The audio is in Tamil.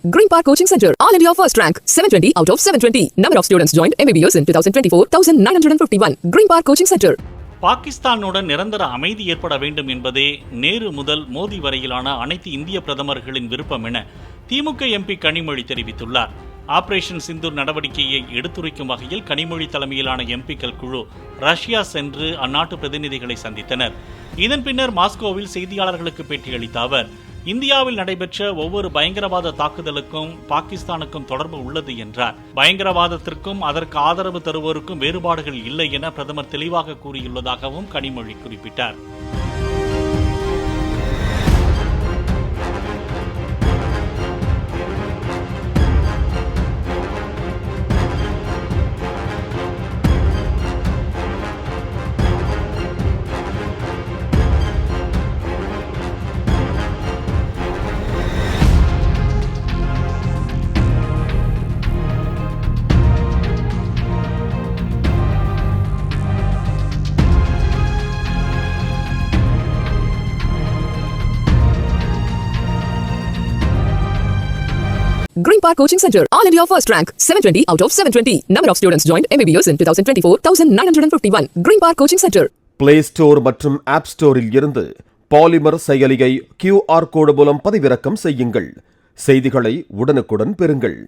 Green Park Coaching Center, All India First Rank, 720 out of 720. Number of students joined MBBS in 2024, 1951. Green Park Coaching Center. பாகிஸ்தானுடன் நிரந்தர அமைதி ஏற்பட வேண்டும் என்பதே நேரு முதல் மோடி வரையிலான அனைத்து இந்திய பிரதமர்களின் விருப்பம் என திமுக எம்பி கனிமொழி தெரிவித்துள்ளார். ஆபரேஷன் சிந்தூர் நடவடிக்கையை எடுத்துரைக்கும் வகையில் கனிமொழி தலைமையிலான எம்பிக்கள் குழு ரஷ்யா சென்று அந்நாட்டு பிரதிநிதிகளை சந்தித்தனர். இதன் பின்னர் மாஸ்கோவில் செய்தியாளர்களுக்கு பேட்டியளித்த அவர், இந்தியாவில் நடைபெற்ற ஒவ்வொரு பயங்கரவாத தாக்குதலுக்கும் பாகிஸ்தானுக்கும் தொடர்பு உள்ளது என்றார். பயங்கரவாதத்திற்கும் அதற்கு ஆதரவு தருவோருக்கும் வேறுபாடுகள் இல்லை என பிரதமர் தெளிவாக கூறியுள்ளதாகவும் கனிமொழி குறிப்பிட்டார். Green Park Coaching Center, All India First Rank, 720 out of 720. Number of students joined MBBS in 2024, 1951. Green Park Coaching Center. Play Store மற்றும் App Storeல் இருந்து பாலிமர் செயலியை QR கோடு மூலம் பதிவிறக்கம் செய்யுங்கள். செய்திகளை உடனுக்குடன் பெறுங்கள்.